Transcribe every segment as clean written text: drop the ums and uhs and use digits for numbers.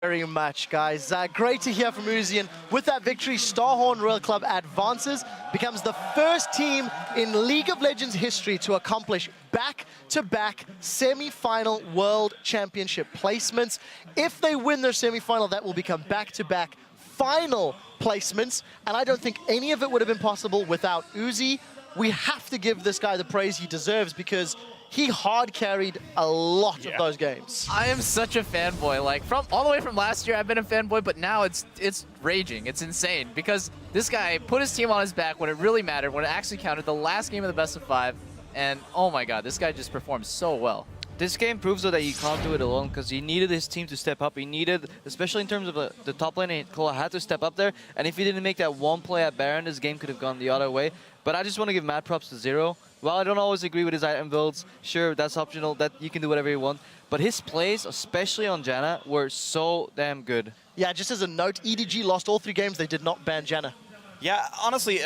Very much, guys. Great to hear from Uzi. And with that victory, Starhorn Royal Club advances, becomes the first team in League of Legends history to accomplish back-to-back semi-final World Championship placements. If they win their semi-final, that will become back-to-back final placements. And I don't think any of it would have been possible without Uzi. We have to give this guy the praise he deserves because he hard carried a lot of those games. I am such a fanboy. Like from all the way from last year, I've been a fanboy, but now it's raging. It's insane because this guy put his team on his back when it really mattered, when it actually counted. The last game of the best of 5, and oh my God, this guy just performed so well. This game proves though that he can't do it alone because he needed his team to step up. He needed, especially in terms of the top lane, Kola had to step up there. And if he didn't make that one play at Baron, this game could have gone the other way. But I just want to give mad props to Zero. While I don't always agree with his item builds, sure, that's optional, that you can do whatever you want. But his plays, especially on Janna, were so damn good. Yeah, just as a note, EDG lost all 3 games. They did not ban Janna. Yeah, honestly,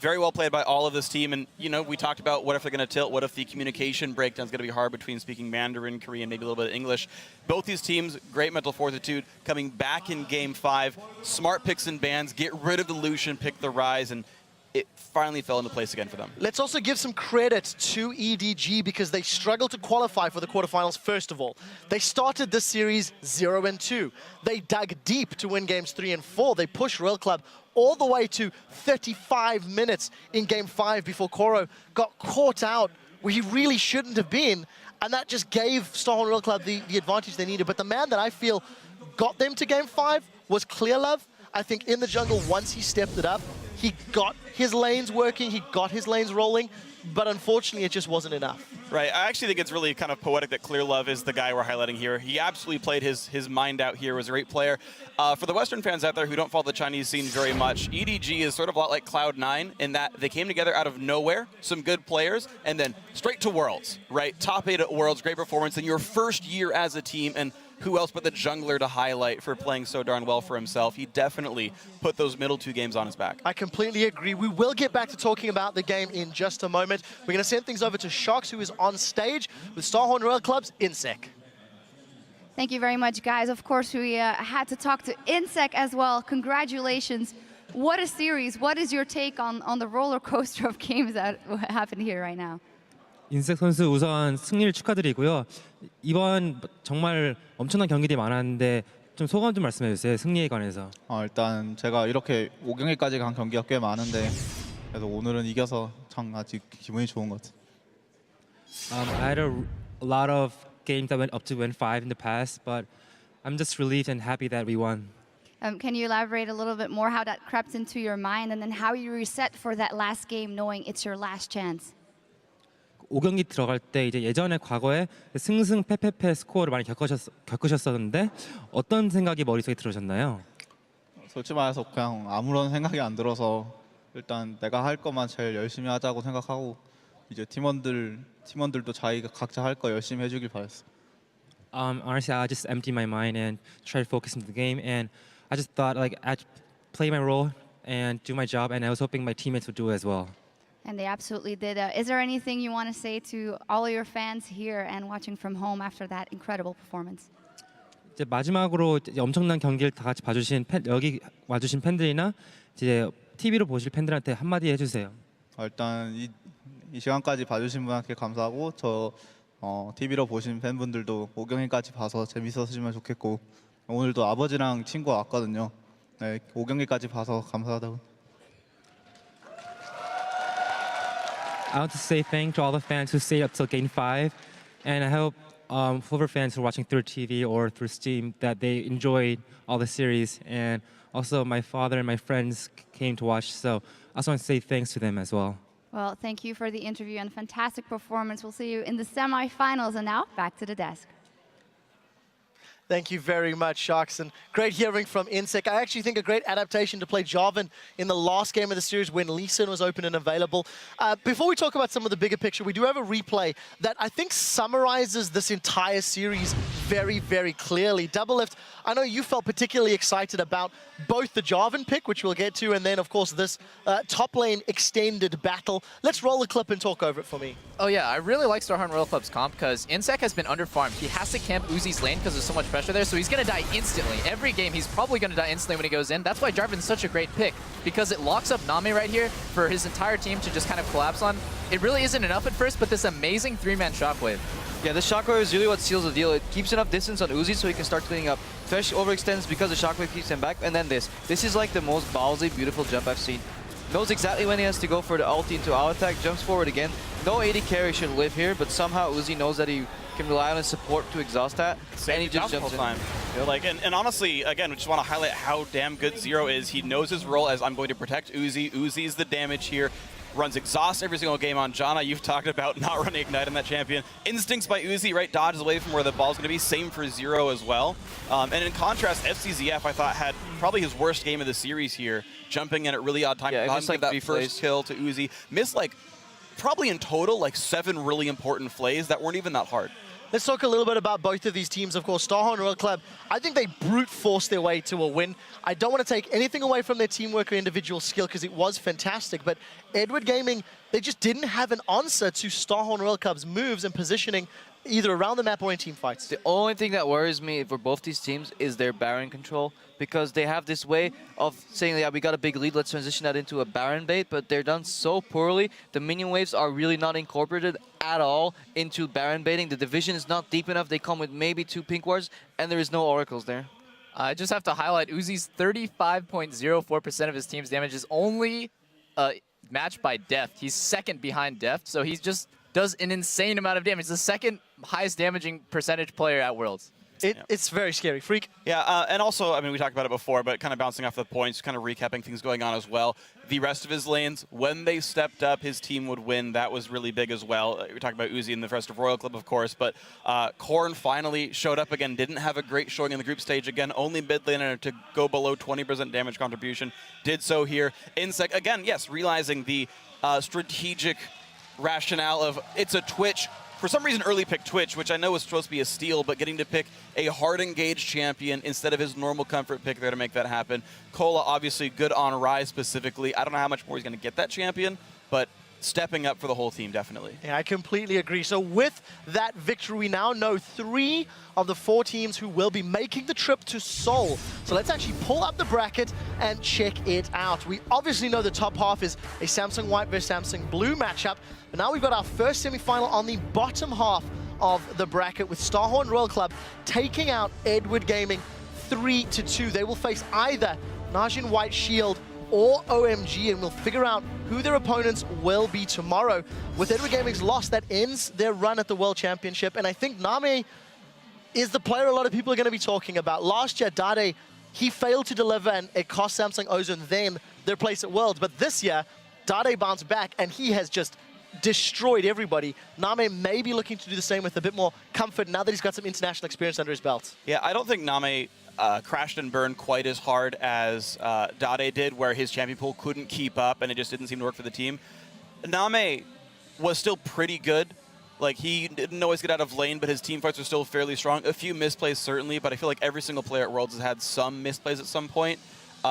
very well played by all of this team. And, you know, we talked about what if they're going to tilt, what if the communication breakdown is going to be hard between speaking Mandarin, Korean, maybe a little bit of English. Both these teams, great mental fortitude, coming back in Game 5. Smart picks and bans, get rid of the Lucian, pick the Ryze, and it finally fell into place again for them. Let's also give some credit to EDG because they struggled to qualify for the quarterfinals first of all. They started this series 0-2. They dug deep to win games 3 and 4. They pushed Royal Club all the way to 35 minutes in Game 5 before Koro got caught out where he really shouldn't have been. And that just gave Starhorn Royal Club the advantage they needed. But the man that I feel got them to Game 5 was Clearlove. I think in the jungle, once he stepped it up, he got his lanes working, he got his lanes rolling, but unfortunately it just wasn't enough. Right, I actually think it's really kind of poetic that Clearlove is the guy we're highlighting here. He absolutely played his mind out here, was a great player. For the Western fans out there who don't follow the Chinese scene very much, EDG is sort of a lot like Cloud9 in that they came together out of nowhere, some good players, and then straight to Worlds, right? Top 8 at Worlds, great performance in your first year as a team, and who else but the jungler to highlight for playing so darn well for himself. He definitely put those middle 2 games on his back. I completely agree. We will get back to talking about the game in just a moment. We're going to send things over to Sharks, who is on stage with Starhorn Royal Club's Insec. Thank you very much, guys. Of course, we had to talk to Insec as well. Congratulations. What a series. What is your take on the roller coaster of games that happened here right now? 인색 선수 우선 승리를 축하드리고요. 이번 정말 엄청난 경기들이 많았는데 좀 소감 좀 말씀해 주세요. 승리에 관해서. 일단 제가 이렇게 5경기까지 간 경기가 꽤 많은데 그래서 오늘은 이겨서 참 아직 기분이 좋은 것 같아요. I had a lot of games that went up to win 5 in the past, but I'm just relieved and happy that we won. Can you elaborate a little bit more how that crept into your mind and then how you reset for that last game knowing it's your last chance? 5경기 들어갈 때 이제 예전에 과거에 승승패패패 스코어를 많이 겪으셨었는데 어떤 생각이 머릿속에 들으셨나요? 솔직히 말해서 그냥 아무런 생각이 안 들어서 일단 내가 할 것만 제일 열심히 하자고 생각하고 이제 팀원들도 자기가 각자 할 거 열심히 해주길 바랬어. Honestly, I just emptied my mind and tried to focus on the game, and I just thought like I'd play my role and do my job, and I was hoping my teammates would do it as well. And they absolutely did. Is there anything you want to say to all of your fans here and watching from home after that incredible performance? 이제 마지막으로 이제 엄청난 경기를 다 같이 봐주신 여기 와주신 팬들이나 이제 TV로 보실 팬들한테 한마디 해주세요. 일단 이 시간까지 봐주신 분한테 감사하고 저 TV로 보신 팬분들도 5경기까지 봐서 재밌었으면 좋겠고 오늘도 아버지랑 친구 왔거든요. 네, 5경기까지 봐서 감사하다고. I want to say thanks to all the fans who stayed up till Game 5, and I hope whoever fans who are watching through TV or through Steam that they enjoyed all the series, and also my father and my friends came to watch, so I also want to say thanks to them as well. Well, thank you for the interview and fantastic performance. We'll see you in the semifinals, and now back to the desk. Thank you very much, Sharks, and great hearing from Insec. I actually think a great adaptation to play Jarvan in the last game of the series when Lee Sin was open and available. Before we talk about some of the bigger picture, we do have a replay that I think summarizes this entire series very, very clearly. Doublelift, I know you felt particularly excited about both the Jarvan pick, which we'll get to, and then, of course, this top lane extended battle. Let's roll the clip and talk over it for me. Oh yeah, I really like Starhorn Royal Club's comp because Insec has been underfarmed. He has to camp Uzi's lane because there's so much pressure there, so he's going to die instantly. Every game, he's probably going to die instantly when he goes in. That's why Jarvan's such a great pick, because it locks up Name right here for his entire team to just kind of collapse on. It really isn't enough at first, but this amazing 3-man shockwave. Yeah, the Shockwave is really what seals the deal. It keeps enough distance on Uzi so he can start cleaning up. Thresh overextends because the Shockwave keeps him back, and then this. This is like the most ballsy, beautiful jump I've seen. Knows exactly when he has to go for the ulti into our attack, jumps forward again. No AD carry should live here, but somehow Uzi knows that he can rely on his support to exhaust that, and he just jumps in. Yeah, like, and honestly, again, we just want to highlight how damn good Zero is. He knows his role as I'm going to protect Uzi. Uzi's the damage here. Runs exhaust every single game on Janna. You've talked about not running Ignite on that champion. Instincts by Uzi, right? Dodges away from where the ball's going to be. Same for Zero as well. And in contrast, FCZF, I thought, had probably his worst game of the series here. Jumping in at really odd time. Yeah, like that first kill to Uzi. Missed, like, probably in total, like 7 really important plays that weren't even that hard. Let's talk a little bit about both of these teams. Of course, Starhorn Royal Club, I think they brute forced their way to a win. I don't want to take anything away from their teamwork or individual skill because it was fantastic, but Edward Gaming, they just didn't have an answer to Starhorn Royal Club's moves and positioning either around the map or in team fights. The only thing that worries me for both these teams is their Baron control, because they have this way of saying, yeah, we got a big lead, let's transition that into a Baron bait, but they're done so poorly. The minion waves are really not incorporated at all into Baron baiting. The division is not deep enough. They come with maybe 2 pink wards, and there is no oracles there. I just have to highlight Uzi's 35.04% of his team's damage is only matched by Deft. He's second behind Deft, so he just does an insane amount of damage. The second highest damaging percentage player at Worlds. It's very scary. Freak. Yeah, and also, I mean, we talked about it before, but kind of bouncing off the points, kind of recapping things going on as well. The rest of his lanes, when they stepped up, his team would win. That was really big as well. We talked about Uzi and the rest of Royal Club, of course, but Korn finally showed up again. Didn't have a great showing in the group stage again. Only mid laner to go below 20% damage contribution. Did so here. Insec, again, yes, realizing the strategic rationale of it's a Twitch. For some reason, early picked Twitch, which I know was supposed to be a steal, but getting to pick a hard engaged champion instead of his normal comfort pick there to make that happen. Cola, obviously good on Rise specifically. I don't know how much more he's going to get that champion, but stepping up for the whole team, definitely. Yeah, I completely agree. So with that victory, we now know 3 of the 4 teams who will be making the trip to Seoul. So let's actually pull up the bracket and check it out. We obviously know the top half is a Samsung White versus Samsung Blue matchup. But now we've got our first semifinal on the bottom half of the bracket with Starhorn Royal Club taking out Edward Gaming 3-2. They will face either Najin White Shield or OMG, and we'll figure out who their opponents will be tomorrow. With Edward Gaming's loss, that ends their run at the World Championship, and I think Name is the player a lot of people are going to be talking about. Last year, Dade, he failed to deliver, and it cost Samsung Ozone then their place at Worlds, but this year, Dade bounced back, and he has just destroyed everybody. Name may be looking to do the same with a bit more comfort now that he's got some international experience under his belt. Yeah, I don't think Name crashed and burned quite as hard as Dade did, where his champion pool couldn't keep up and it just didn't seem to work for the team. Name was still pretty good. Like, he didn't always get out of lane, but his team fights were still fairly strong. A few misplays, certainly, but I feel like every single player at Worlds has had some misplays at some point. So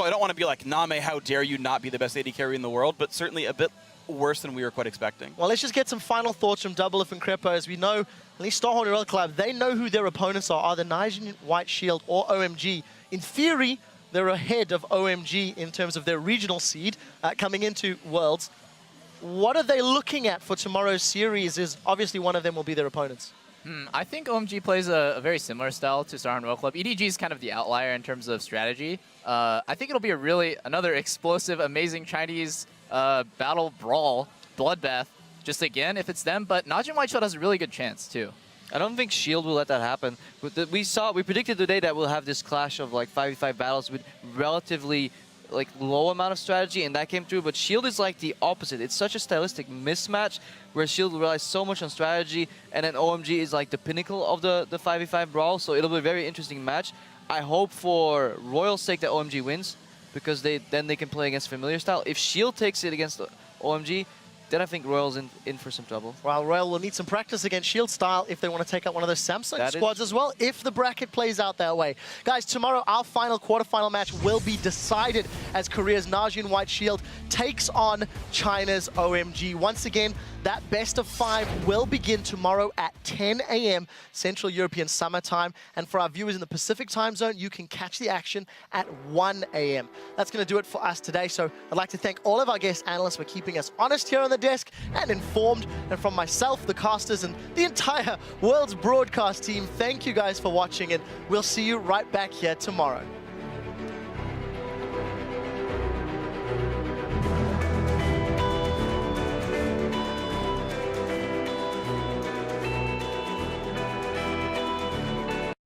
I don't want to be like, Name, how dare you not be the best AD carry in the world, but certainly a bit worse than we were quite expecting. Well, let's just get some final thoughts from Doublelift and Crepo. As we know, at least Starhorn Royal Club, they know who their opponents are, either Najin White Shield or OMG. In theory, they're ahead of OMG in terms of their regional seed coming into Worlds. What are they looking at for tomorrow's series? Is obviously one of them will be their opponents. I think OMG plays a very similar style to Starhorn Royal Club. EDG is kind of the outlier in terms of strategy. I think it'll be another explosive, amazing Chinese battle brawl, bloodbath, just again, if it's them. But Najin White Shield has a really good chance, too. I don't think Shield will let that happen. But we predicted today that we'll have this clash of like 5v5 battles with relatively like low amount of strategy, and that came through. But Shield is like the opposite. It's such a stylistic mismatch where Shield relies so much on strategy, and then OMG is like the pinnacle of the 5v5 brawl. So it'll be a very interesting match. I hope for Royal's sake that OMG wins, because then they can play against familiar style. If Shield takes it against OMG, then I think Royal's in for some trouble. Well, Royal will need some practice against Shield Style if they want to take out one of those Samsung That is squads as well, if the bracket plays out their way. Guys, tomorrow our final quarterfinal match will be decided as Korea's Najun White Shield takes on China's OMG. Once again, that best of 5 will begin tomorrow at 10 a.m. Central European Summer Time. And for our viewers in the Pacific Time Zone, you can catch the action at 1 a.m. That's going to do it for us today. So I'd like to thank all of our guest analysts for keeping us honest here on the desk and informed. And from myself, the casters, and the entire World's Broadcast team, thank you guys for watching, and we'll see you right back here tomorrow.